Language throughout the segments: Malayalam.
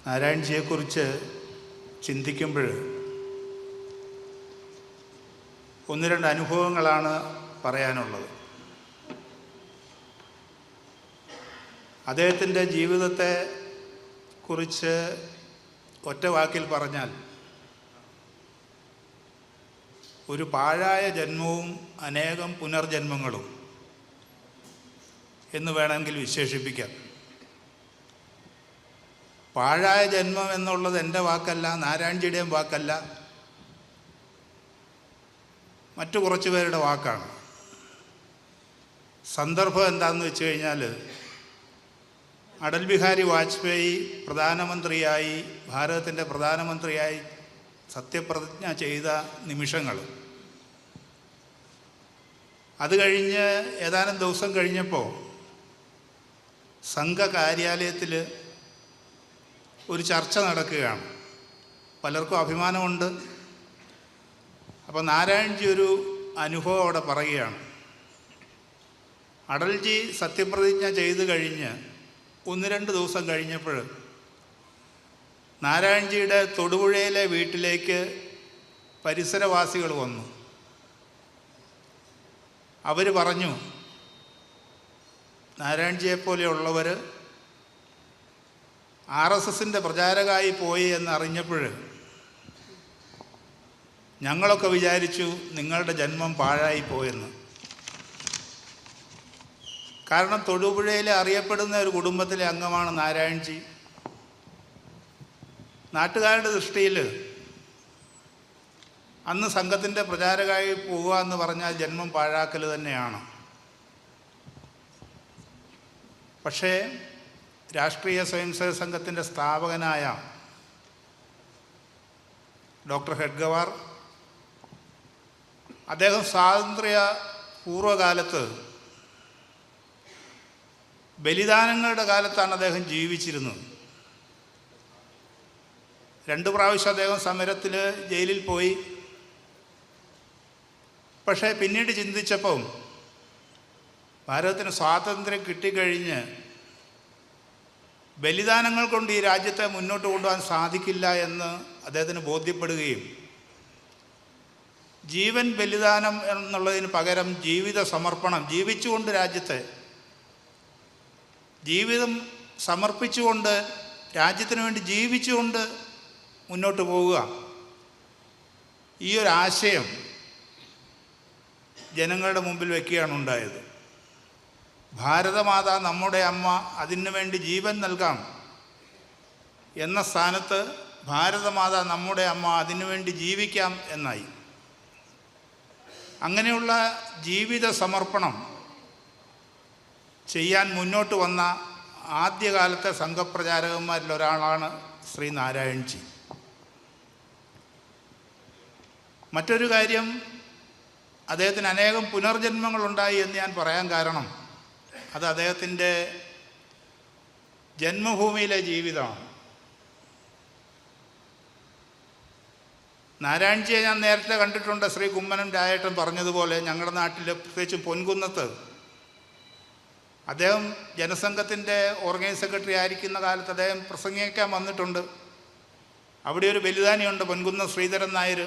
നാരായൺജിയെക്കുറിച്ച് ചിന്തിക്കുമ്പോൾ ഒന്ന് രണ്ട് അനുഭവങ്ങളാണ് പറയാനുള്ളത്. അദ്ദേഹത്തിൻ്റെ ജീവിതത്തെ കുറിച്ച് ഒറ്റ വാക്കിൽ പറഞ്ഞാൽ ഒരു പാഴായ ജന്മവും അനേകം പുനർജന്മങ്ങളും എന്ന് വേണമെങ്കിൽ വിശേഷിപ്പിക്കാം. പാഴായ ജന്മം എന്നുള്ളത് എൻ്റെ വാക്കല്ല, നാരായൺജിയുടെയും വാക്കല്ല, മറ്റു കുറച്ച് പേരുടെ വാക്കാണ്. സന്ദർഭം എന്താണെന്ന് വെച്ച് കഴിഞ്ഞാൽ, അടൽ ബിഹാരി വാജ്പേയി പ്രധാനമന്ത്രിയായി, ഭാരതത്തിൻ്റെ പ്രധാനമന്ത്രിയായി സത്യപ്രതിജ്ഞ ചെയ്ത നിമിഷങ്ങൾ, അത് കഴിഞ്ഞ് ഏതാനും ദിവസം കഴിഞ്ഞപ്പോൾ സംഘ കാര്യാലയത്തിൽ ഒരു ചർച്ച നടക്കുകയാണ്. പലർക്കും അഭിമാനമുണ്ട്. അപ്പോൾ നാരായൺജി ഒരു അനുഭവം അവിടെ പറയുകയാണ്. അടൽജി സത്യപ്രതിജ്ഞ ചെയ്ത് കഴിഞ്ഞ് ഒന്ന് രണ്ട് ദിവസം കഴിഞ്ഞപ്പോൾ നാരായൺജിയുടെ തൊടുപുഴയിലെ വീട്ടിലേക്ക് പരിസരവാസികൾ വന്നു. അവർ പറഞ്ഞു, നാരായൺജിയെപ്പോലെയുള്ളവർ RSSൻ്റെ പ്രചാരകമായി പോയി എന്നറിഞ്ഞപ്പോൾ ഞങ്ങളൊക്കെ വിചാരിച്ചു നിങ്ങളുടെ ജന്മം പാഴായിപ്പോയെന്ന്. കാരണം തൊടുപുഴയിലെ അറിയപ്പെടുന്ന ഒരു കുടുംബത്തിലെ അംഗമാണ് നാരായൺജി. നാട്ടുകാരുടെ ദൃഷ്ടിയിൽ അന്ന് സംഘത്തിൻ്റെ പ്രചാരകമായി പോവുക എന്ന് പറഞ്ഞാൽ ജന്മം പാഴാക്കൽ തന്നെയാണ്. പക്ഷേ രാഷ്ട്രീയ സ്വയംസേവക സംഘത്തിൻ്റെ സ്ഥാപകനായ ഡോക്ടർ ഹെഡ്ഗവാർ, അദ്ദേഹം സ്വാതന്ത്ര്യ പൂർവ്വകാലത്ത്, ബലിദാനങ്ങളുടെ കാലത്താണ് അദ്ദേഹം ജീവിച്ചിരുന്നത്. 2 പ്രാവശ്യം അദ്ദേഹം സമരത്തിൽ ജയിലിൽ പോയി. പക്ഷേ പിന്നീട് ചിന്തിച്ചപ്പം ഭാരതത്തിന് സ്വാതന്ത്ര്യം കിട്ടിക്കഴിഞ്ഞ് ബലിദാനങ്ങൾ കൊണ്ട് ഈ രാജ്യത്തെ മുന്നോട്ട് കൊണ്ടുപോകാൻ സാധിക്കില്ല എന്ന് അദ്ദേഹത്തിന് ബോധ്യപ്പെടുകയും ജീവൻ ബലിദാനം എന്നുള്ളതിന് പകരം ജീവിത സമർപ്പണം, ജീവിച്ചുകൊണ്ട് രാജ്യത്തെ ജീവിതം സമർപ്പിച്ചുകൊണ്ട് രാജ്യത്തിന് വേണ്ടി ജീവിച്ചുകൊണ്ട് മുന്നോട്ട് പോവുക, ഈ ഒരു ആശയം ജനങ്ങളുടെ മുമ്പിൽ വയ്ക്കുകയാണ് ഉണ്ടായത്. ഭാരതമാത നമ്മുടെ അമ്മ, അതിനു വേണ്ടി ജീവൻ നൽകാം എന്ന സ്ഥാനത്ത് ഭാരതമാത നമ്മുടെ അമ്മ, അതിനുവേണ്ടി ജീവിക്കാം എന്നായി. അങ്ങനെയുള്ള ജീവിത സമർപ്പണം ചെയ്യാൻ മുന്നോട്ട് വന്ന ആദ്യകാലത്തെ സംഘപ്രചാരകന്മാരിൽ ഒരാളാണ് ശ്രീ നാരായൺജി. മറ്റൊരു കാര്യം, അദ്ദേഹത്തിന് അനേകം പുനർജന്മങ്ങളുണ്ടായി എന്ന് ഞാൻ പറയാൻ കാരണം അത് അദ്ദേഹത്തിൻ്റെ ജന്മഭൂമിയിലെ ജീവിതമാണ്. നാരായൺജിയെ ഞാൻ നേരത്തെ കണ്ടിട്ടുണ്ട്. ശ്രീ കുമ്മനം രായേട്ടൻ പറഞ്ഞതുപോലെ ഞങ്ങളുടെ നാട്ടിൽ, പ്രത്യേകിച്ചും പൊൻകുന്നത്ത്, അദ്ദേഹം ജനസംഘത്തിൻ്റെ ഓർഗനൈസ് സെക്രട്ടറി ആയിരിക്കുന്ന കാലത്ത് അദ്ദേഹം പ്രസംഗിക്കാൻ വന്നിട്ടുണ്ട്. അവിടെ ഒരു ബലിദാനിയുണ്ട്, പൊൻകുന്നം ശ്രീധരൻ നായർ.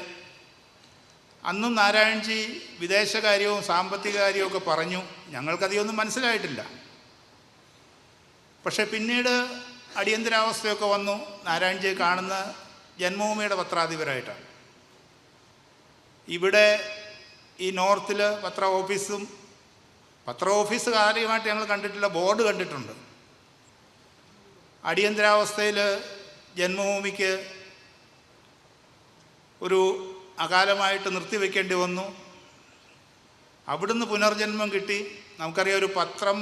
അന്നും നാരായൺജി വിദേശകാര്യവും സാമ്പത്തിക കാര്യവും ഒക്കെ പറഞ്ഞു. ഞങ്ങൾക്കധികമൊന്നും മനസ്സിലായിട്ടില്ല. പക്ഷെ പിന്നീട് അടിയന്തരാവസ്ഥയൊക്കെ വന്നു. നാരായൺജിയെ കാണുന്ന ജന്മഭൂമിയുടെ പത്രാധിപരായിട്ടാണ്. ഇവിടെ ഈ നോർത്തിൽ പത്ര ഓഫീസ് കാര്യമായിട്ട് ഞങ്ങൾ കണ്ടിട്ടില്ല, ബോർഡ് കണ്ടിട്ടുണ്ട്. അടിയന്തരാവസ്ഥയിൽ ജന്മഭൂമിക്ക് ഒരു അകാലമായിട്ട് നിർത്തിവെക്കേണ്ടി വന്നു. അവിടുന്ന് പുനർജന്മം കിട്ടി. നമുക്കറിയാം, ഒരു പത്രം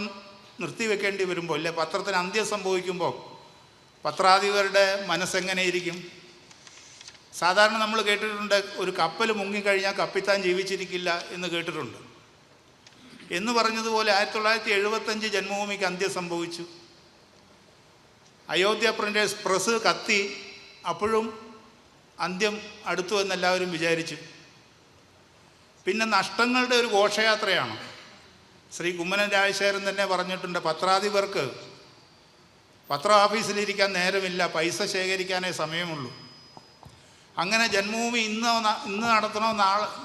നിർത്തിവെക്കേണ്ടി വരുമ്പോൾ, അല്ലെ, പത്രത്തിന് അന്ത്യം സംഭവിക്കുമ്പോൾ പത്രാധിപരുടെ മനസ്സെങ്ങനെയിരിക്കും? സാധാരണ നമ്മൾ കേട്ടിട്ടുണ്ട്, ഒരു കപ്പൽ മുങ്ങിക്കഴിഞ്ഞാൽ കപ്പിത്താൻ ജീവിച്ചിരിക്കില്ല എന്ന് കേട്ടിട്ടുണ്ട്. എന്ന് പറഞ്ഞതുപോലെ 1975 ജന്മഭൂമിക്ക് അന്ത്യം സംഭവിച്ചു. അയോധ്യ പ്രിൻറ്റേഴ്സ് പ്രസ് കത്തി. അപ്പോഴും അന്ത്യം അടുത്തു എന്നെല്ലാവരും വിചാരിച്ചു. പിന്നെ നഷ്ടങ്ങളുടെ ഒരു ഘോഷയാത്രയാണ്. ശ്രീ കുമ്മനം രാജശേഖരൻ തന്നെ പറഞ്ഞിട്ടുണ്ട്, പത്രാധിപർക്ക് പത്ര ഓഫീസിലിരിക്കാൻ നേരമില്ല, പൈസ ശേഖരിക്കാനേ സമയമുള്ളൂ. അങ്ങനെ ജന്മഭൂമി ഇന്ന് നടത്തണോ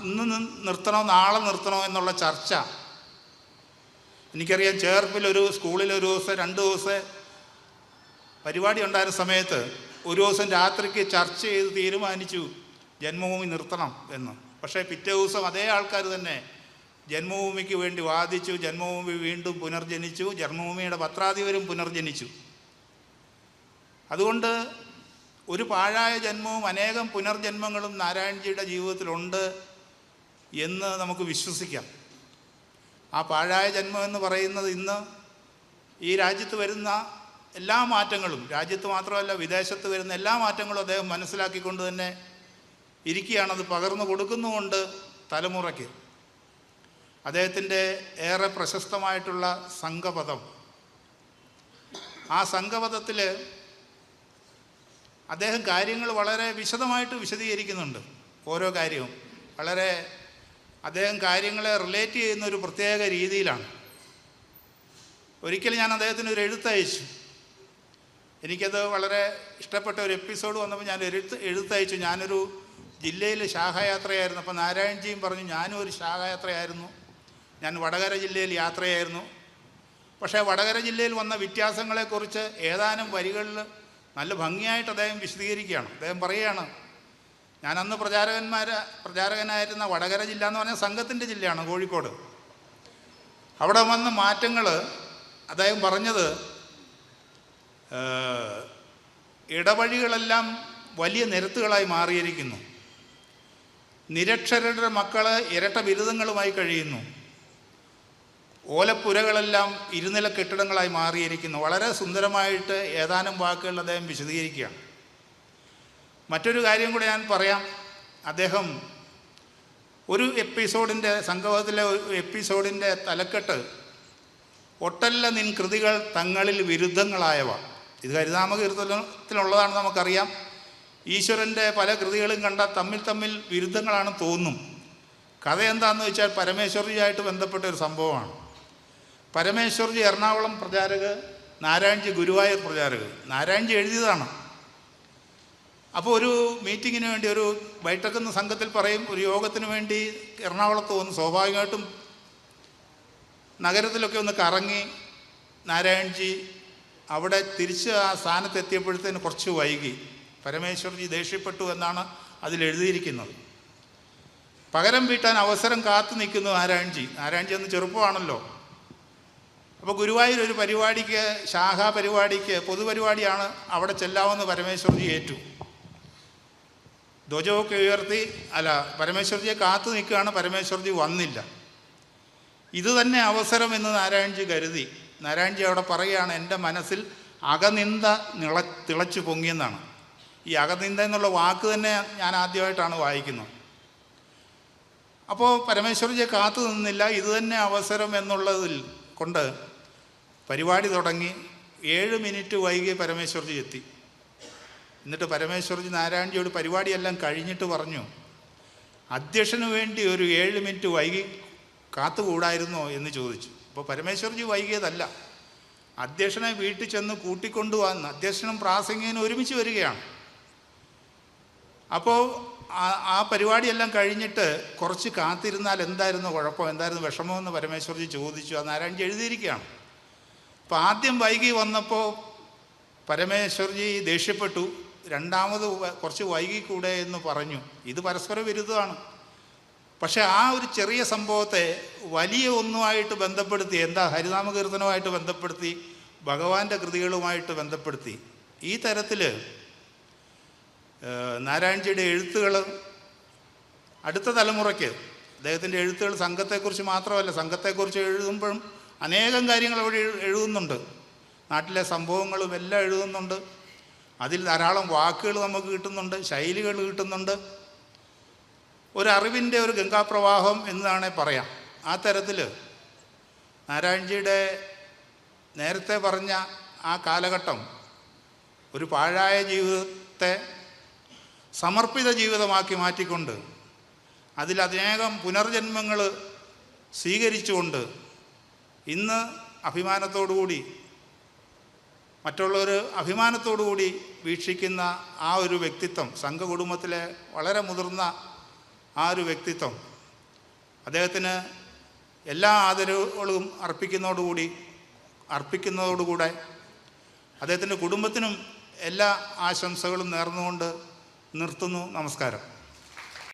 ഇന്ന് നിർത്തണോ നാളെ നിർത്തണോ എന്നുള്ള ചർച്ച. എനിക്കറിയാം, ചേർപ്പിലൊരു സ്കൂളിലൊരു ദിവസം 2 ദിവസം പരിപാടി ഉണ്ടായിരുന്ന സമയത്ത് ഒരു ദിവസം രാത്രിക്ക് ചർച്ച ചെയ്ത് തീരുമാനിച്ചു ജന്മഭൂമി നിർത്തണം എന്ന്. പക്ഷേ പിറ്റേ ദിവസം അതേ ആൾക്കാർ തന്നെ ജന്മഭൂമിക്ക് വേണ്ടി വാദിച്ചു. ജന്മഭൂമി വീണ്ടും പുനർജനിച്ചു. ജന്മഭൂമിയുടെ പത്രാധിപരും പുനർജനിച്ചു. അതുകൊണ്ട് ഒരു പാഴായ ജന്മവും അനേകം പുനർജന്മങ്ങളും നാരായൺജിയുടെ ജീവിതത്തിലുണ്ട് എന്ന് നമുക്ക് വിശ്വസിക്കാം. ആ പാഴായ ജന്മം എന്ന് പറയുന്നത് ഇന്ന് ഈ രാജ്യത്ത് വരുന്ന എല്ലാ മാറ്റങ്ങളും, രാജ്യത്ത് മാത്രമല്ല വിദേശത്ത് വരുന്ന എല്ലാ മാറ്റങ്ങളും അദ്ദേഹം മനസ്സിലാക്കിക്കൊണ്ട് തന്നെ ഇരിക്കുകയാണത് പകർന്നു കൊടുക്കുന്നുമുണ്ട് തലമുറയ്ക്ക്. അദ്ദേഹത്തിൻ്റെ ഏറെ പ്രശസ്തമായിട്ടുള്ള സംഘപദം, ആ സംഘപദത്തിൽ അദ്ദേഹം കാര്യങ്ങൾ വളരെ വിശദമായിട്ട് വിശദീകരിക്കുന്നുണ്ട്. ഓരോ കാര്യവും വളരെ അദ്ദേഹം കാര്യങ്ങളെ റിലേറ്റ് ചെയ്യുന്ന ഒരു പ്രത്യേക രീതിയിലാണ്. ഒരിക്കൽ ഞാൻ അദ്ദേഹത്തിന് ഒരു എഴുത്തയച്ചു. എനിക്കത് വളരെ ഇഷ്ടപ്പെട്ട ഒരു എപ്പിസോഡ് വന്നപ്പോൾ ഞാൻ എഴുത്തയച്ചു. ഞാനൊരു ജില്ലയിൽ ശാഖായാത്രയായിരുന്നു. അപ്പോൾ നാരായൺജിയും പറഞ്ഞു, ഞാനും ഒരു ശാഖായാത്രയായിരുന്നു. ഞാൻ വടകര ജില്ലയിൽ യാത്രയായിരുന്നു. പക്ഷേ വടകര ജില്ലയിൽ വന്ന വ്യത്യാസങ്ങളെക്കുറിച്ച് ഏതാനും വരികളിൽ നല്ല ഭംഗിയായിട്ട് അദ്ദേഹം വിശദീകരിക്കുകയാണ്. അദ്ദേഹം പറയുകയാണ്, ഞാനന്ന് പ്രചാരകനായിരുന്ന വടകര ജില്ല എന്ന് പറഞ്ഞാൽ സംഘത്തിൻ്റെ ജില്ലയാണ്, കോഴിക്കോട്. അവിടെ വന്ന മാറ്റങ്ങൾ അദ്ദേഹം പറഞ്ഞത്, ഇടവഴികളെല്ലാം വലിയ നിരത്തുകളായി മാറിയിരിക്കുന്നു. നിരക്ഷരരുടെ മക്കൾ ഇരട്ട ബിരുദങ്ങളുമായി കഴിയുന്നു. ഓലപ്പുരകളെല്ലാം ഇരുനില കെട്ടിടങ്ങളായി മാറിയിരിക്കുന്നു. വളരെ സുന്ദരമായിട്ട് ഏതാനും വാക്കുകൾ അദ്ദേഹം വിശദീകരിക്കുകയാണ്. മറ്റൊരു കാര്യം കൂടെ ഞാൻ പറയാം. അദ്ദേഹം ഒരു എപ്പിസോഡിൻ്റെ, സംഗമത്തിലെ എപ്പിസോഡിൻ്റെ തലക്കെട്ട് ഒട്ടല്ല നിൻ കൃതികൾ തങ്ങളിൽ വിരുദ്ധങ്ങളായവ. ഇത് ഹരിനാമകീർത്തനത്തിലുള്ളതാണ്, നമുക്കറിയാം. ഈശ്വരൻ്റെ പല കൃതികളും കണ്ടാൽ തമ്മിൽ വിരുദ്ധങ്ങളാണെന്ന് തോന്നും. കഥ എന്താണെന്ന് വെച്ചാൽ പരമേശ്വർജിയായിട്ട് ബന്ധപ്പെട്ട ഒരു സംഭവമാണ്. പരമേശ്വർജി എറണാകുളം പ്രചാരക്, നാരായൺജി ഗുരുവായൂർ പ്രചാരക്. നാരായൺജി എഴുതിയതാണ്. അപ്പോൾ ഒരു മീറ്റിങ്ങിന് വേണ്ടി, ഒരു ബൈഠക്കെന്ന സംഘത്തിൽ പറയും, ഒരു യോഗത്തിന് വേണ്ടി എറണാകുളത്ത് വന്ന് സ്വാഭാവികമായിട്ടും നഗരത്തിലൊക്കെ ഒന്ന് കറങ്ങി നാരായൺജി അവിടെ തിരിച്ച് ആ സ്ഥാനത്തെത്തിയപ്പോഴത്തേന് കുറച്ച് വൈകി. പരമേശ്വർജി ദേഷ്യപ്പെട്ടു എന്നാണ് അതിലെഴുതിയിരിക്കുന്നത്. പകരം വീട്ടാൻ അവസരം കാത്തു നിൽക്കുന്നു നാരായൺജി. നാരായൺജി അന്ന് ചെറുപ്പമാണല്ലോ. അപ്പോൾ ഗുരുവായൂർ ഒരു പരിപാടിക്ക്, ശാഖാ പരിപാടിക്ക്, പൊതുപരിപാടിയാണ്, അവിടെ ചെല്ലാമെന്ന് പരമേശ്വർജി ഏറ്റു. ധ്വജമൊക്കെ ഉയർത്തി, പരമേശ്വർജിയെ കാത്തു നിൽക്കുകയാണ്. പരമേശ്വർജി വന്നില്ല. ഇത് തന്നെ അവസരം എന്ന് നാരായൺജി കരുതി. നാരായൺജി അവിടെ പറയുകയാണ്, എൻ്റെ മനസ്സിൽ അകനിന്ദ തിളച്ചു പൊങ്ങിയെന്നാണ്. ഈ അകനിന്ദ എന്നുള്ള വാക്ക് തന്നെ ഞാൻ ആദ്യമായിട്ടാണ് വായിക്കുന്നത്. അപ്പോൾ പരമേശ്വർജിയെ കാത്തു നിന്നില്ല. ഇത് തന്നെ അവസരം എന്നുള്ളതിൽ കൊണ്ട് പരിപാടി തുടങ്ങി. 7 മിനിറ്റ് വൈകി പരമേശ്വർജി എത്തി. എന്നിട്ട് പരമേശ്വർജി നാരായൺജിയോട് പരിപാടിയെല്ലാം കഴിഞ്ഞിട്ട് പറഞ്ഞു, അധ്യക്ഷന് വേണ്ടി ഒരു 7 മിനിറ്റ് വൈകി കാത്തുകൂടായിരുന്നോ എന്ന് ചോദിച്ചു. അപ്പോൾ പരമേശ്വർജി വൈകിയതല്ല, അധ്യക്ഷനെ വീട്ടിൽ ചെന്ന് കൂട്ടിക്കൊണ്ടുവന്ന് അധ്യക്ഷനും പ്രാസംഗികനും ഒരുമിച്ച് വരികയാണ്. അപ്പോൾ ആ പരിപാടിയെല്ലാം കഴിഞ്ഞിട്ട് കുറച്ച് കാത്തിരുന്നാൽ എന്തായിരുന്നു കുഴപ്പം, എന്തായിരുന്നു വിഷമമെന്ന് പരമേശ്വർജി ചോദിച്ചു. അത് നാരായൺജി എഴുതിയിരിക്കുകയാണ്. അപ്പോൾ ആദ്യം വൈകി വന്നപ്പോൾ പരമേശ്വർജി ദേഷ്യപ്പെട്ടു. രണ്ടാമത് കുറച്ച് വൈകിക്കൂടെ എന്ന് പറഞ്ഞു. ഇത് പരസ്പര വിരുദ്ധമാണ്. പക്ഷേ ആ ഒരു ചെറിയ സംഭവത്തെ വലിയ ഒന്നുമായിട്ട് ബന്ധപ്പെടുത്തി, എന്താ ഹരിനാമകീർത്തനവുമായിട്ട് ബന്ധപ്പെടുത്തി, ഭഗവാന്റെ കൃതികളുമായിട്ട് ബന്ധപ്പെടുത്തി. ഈ തരത്തിൽ നാരായൺജിയുടെ എഴുത്തുകൾ അടുത്ത തലമുറയ്ക്ക്, അദ്ദേഹത്തിൻ്റെ എഴുത്തുകൾ സംഘത്തെക്കുറിച്ച് മാത്രമല്ല, സംഘത്തെക്കുറിച്ച് എഴുതുമ്പോഴും അനേകം കാര്യങ്ങൾ അവിടെ എഴുതുന്നുണ്ട്. നാട്ടിലെ സംഭവങ്ങളും എല്ലാം എഴുതുന്നുണ്ട്. അതിൽ ധാരാളം വാക്കുകൾ നമുക്ക് കിട്ടുന്നുണ്ട്, ശൈലികൾ കിട്ടുന്നുണ്ട്. ഒരറിവിൻ്റെ ഒരു ഗംഗാപ്രവാഹം എന്നാണ് പറയാം. ആ തരത്തിൽ നാരായൺജിയുടെ നേരത്തെ പറഞ്ഞ ആ കാലഘട്ടം ഒരു പാഴായ ജീവിതത്തെ സമർപ്പിത ജീവിതമാക്കി മാറ്റിക്കൊണ്ട് അതിലനേകം പുനർജന്മങ്ങൾ സ്വീകരിച്ചുകൊണ്ട് ഇന്ന് അഭിമാനത്തോടുകൂടി മറ്റുള്ളവർ അഭിമാനത്തോടു കൂടി വീക്ഷിക്കുന്ന ആ ഒരു വ്യക്തിത്വം, സംഘകുടുംബത്തിലെ വളരെ മുതിർന്ന ആ ഒരു വ്യക്തിത്വം, അദ്ദേഹത്തിന് എല്ലാ ആദരവുകളും അർപ്പിക്കുന്നതോടുകൂടെ അദ്ദേഹത്തിൻ്റെ കുടുംബത്തിനും എല്ലാ ആശംസകളും നേർന്നുകൊണ്ട് നിർത്തുന്നു. നമസ്കാരം.